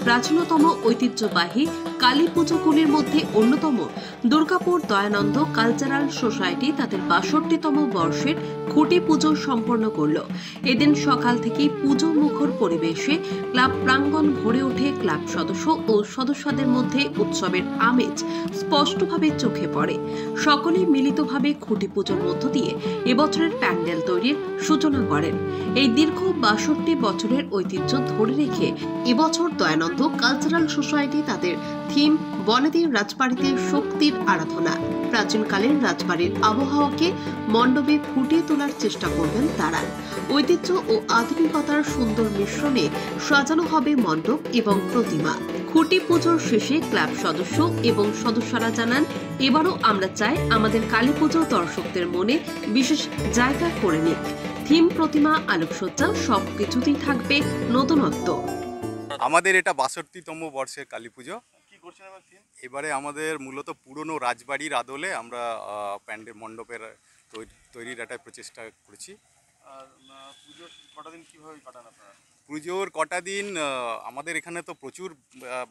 প্রাচীনতম ঐতিহ্যবাহী কালী পুজোগুলির মধ্যে অন্যতম দুর্গাপুর দয়ানন্দ কালচারাল সোসাইটি তাদের ৬২তম বর্ষের খুঁটি পুজো সম্পন্ন করল। এদিন সকাল থেকেই পুজো মুখর পরিবেশে ক্লাব প্রাঙ্গণ ভরে ওঠে। ক্লাব সদস্য ও সদস্যদের মধ্যে উৎসবের আমেজ স্পষ্টভাবে চোখে পড়ে। সকলেই মিলিতভাবে খুঁটি পুজোর মধ্য দিয়ে এবছরের প্যান্ডেল তৈরির সূচনা করেন। এই দীর্ঘ ৬২ বছরের ঐতিহ্য ধরে রেখে এবছর দয়ানন্দ কালচারাল সোসাইটি তাদের থিম বনেদির রাজবাড়িতে শক্তির আরাধনা। প্রাচীনকালের রাজবাড়ির আবহাওয়াকে মণ্ডপে ফুটিয়ে তোলার চেষ্টা করবেন তারা। ঐতিহ্য ও আধুনিকতার সুন্দর মিশ্রণে সাজানো হবে মণ্ডপ এবং প্রতিমা। খুঁটি পুজোর শেষে ক্লাব সদস্য এবং সদস্যরা জানান, এবারও আমরা চাই আমাদের কালী পুজো দর্শকদের মনে বিশেষ জায়গা করে নিক। থিম, প্রতিমা, আলোকসজ্জা সবকিছুতেই থাকবে নতুনত্ব। আমাদের এটা ৬২তম বর্ষের কালী পুজো। এবারে আমাদের মূলত পুরনো রাজবাড়ির আদলে আমরা প্যান্ডেল মণ্ডপের তৈরির একটা প্রচেষ্টা করেছি। আর পুজোর কটা দিন কীভাবে কাটান আপনারা? পুজোর কটা দিন আমাদের এখানে তো প্রচুর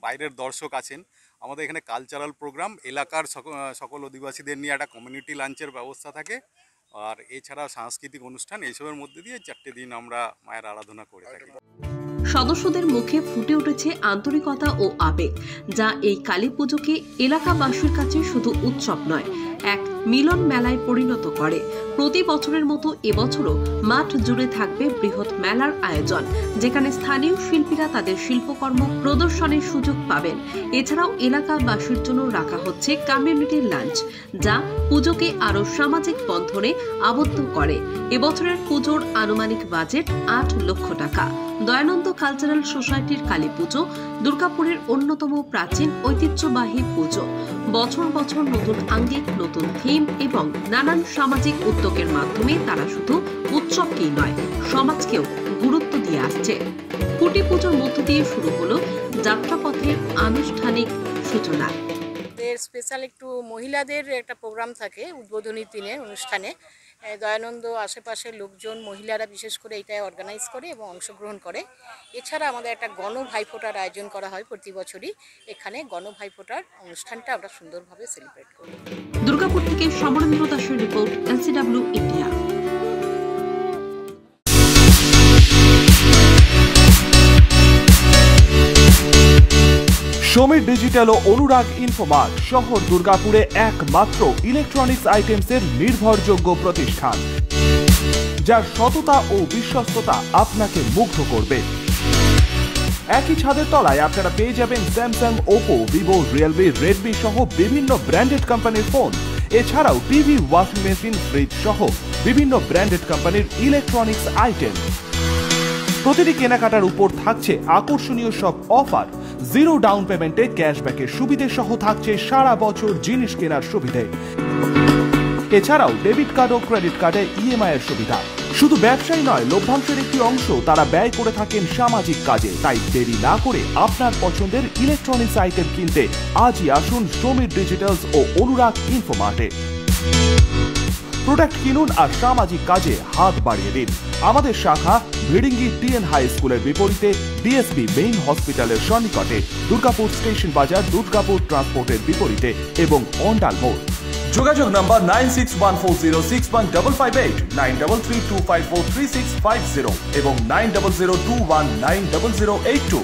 বাইরের দর্শক আছেন। আমাদের এখানে কালচারাল প্রোগ্রাম, এলাকার সকল অধিবাসীদের নিয়ে একটা কমিউনিটি লাঞ্চের ব্যবস্থা থাকে। আর এছাড়া সাংস্কৃতিক অনুষ্ঠান, এইসবের মধ্যে দিয়ে 4টে দিন আমরা মায়ের আরাধনা করে থাকি। সদস্যদের মুখে ফুটে উঠেছে আন্তরিকতা ও আবেগ, যা এই কালী পুজোকে এলাকাবাসীর কাছে শুধু উৎসব নয়, এক মিলন মেলায় পরিণত করে। প্রতি বছরের মতো এবছরও মাঠ জুড়ে থাকবে বৃহৎ মেলার আয়োজন, যেখানে স্থানীয় শিল্পীরা তাদের শিল্পকর্ম প্রদর্শনের সুযোগ পাবেন। এছাড়াও এলাকাবাসীর জন্য রাখা হচ্ছে কমিউনিটি লাঞ্চ, যা পুজোকে আরো সামাজিক বন্ধনে আবদ্ধ করে। এবছরের পুজোর আনুমানিক বাজেট ৮ লক্ষ টাকা। দয়ানন্দ কালচারাল সোসাইটির কালী পুজো দুর্গাপুরের অন্যতম প্রাচীন ঐতিহ্যবাহী পুজো। বছর বছর নতুন আঙ্গিক, নতুন থিম এবং নানান সামাজিক উদ্যোগের মাধ্যমে তারা শুধু উৎসবকেই নয়, সমাজকেও গুরুত্ব দিয়ে আসছে। খুঁটি পুজোর মধ্য দিয়ে শুরু হলো যাত্রাপথের আনুষ্ঠানিক সূচনা। স্পেশাল একটু মহিলাদের একটা প্রোগ্রাম থাকে উদ্বোধনী দিনের অনুষ্ঠানে। দয়ানন্দ আশেপাশের লোকজন, মহিলারা বিশেষ করে এটাই অর্গানাইজ করে এবং অংশগ্রহণ করে। এছাড়া আমাদের একটা গণভাইফোঁটার আয়োজন করা হয় প্রতি বছরই। এখানে গণভাইফোঁটার অনুষ্ঠানটা আমরা সুন্দরভাবে সেলিব্রেট করি। দুর্গাপুর থেকে সমরেন্দ্র দাসের report, LCW India. Samir digital ও অনুরাগ ইনফোমার্ট শহর দুর্গাপুরে একমাত্র ইলেকট্রনিক্স আইটেমসের নির্ভরযোগ্য প্রতিষ্ঠান, যার সততা ও বিশ্বস্ততা আপনাকে মুগ্ধ করবে। একই ছাদের তলায় আপনারা পেয়ে যাবেন Samsung, Oppo, Vivo, Realme, Redmi সহ বিভিন্ন ব্র্যান্ডেড কোম্পানির ফোন। এছাড়াও টিভি, ওয়াশিং মেশিন, ফ্রিজ সহ বিভিন্ন ব্র্যান্ডেড কোম্পানির ইলেকট্রনিক্স আইটেম। প্রতিটি কেনাকাটার উপর থাকছে আকর্ষণীয় সব অফার। 0 ডাউন পেমেন্টে ক্যাশব্যাকের সুবিধে সহ থাকছে সারা বছর জিনিস কেনার সুবিধে। এছাড়াও ডেবিট কার্ড ও ক্রেডিট কার্ডে EMI এর সুবিধা। শুধু ব্যবসায়ী নয়, লভ্যাংশের একটি অংশ তারা ব্যয় করে থাকেন সামাজিক কাজে। তাই দেরি না করে আপনার পছন্দের ইলেকট্রনিক্স আইটেম কিনতে আজই আসুন সমীর ডিজিটালস ও অনুরাগ ইনফোমার্টে। প্রোডাক্ট কিনুন আর সামাজিক কাজে হাত বাড়িয়ে দিন। আমাদের শাখা ভিড়িঙ্গি TN হাই স্কুলের বিপরীতে, DSP মেইন হসপিটালের সন্নিকটে, দুর্গাপুর স্টেশন বাজার, দুর্গাপুর ট্রান্সপোর্টের বিপরীতে এবং অন্ডাল মোড়। যোগাযোগ নম্বর 9614061558, 9332543650 এবং 9002190082।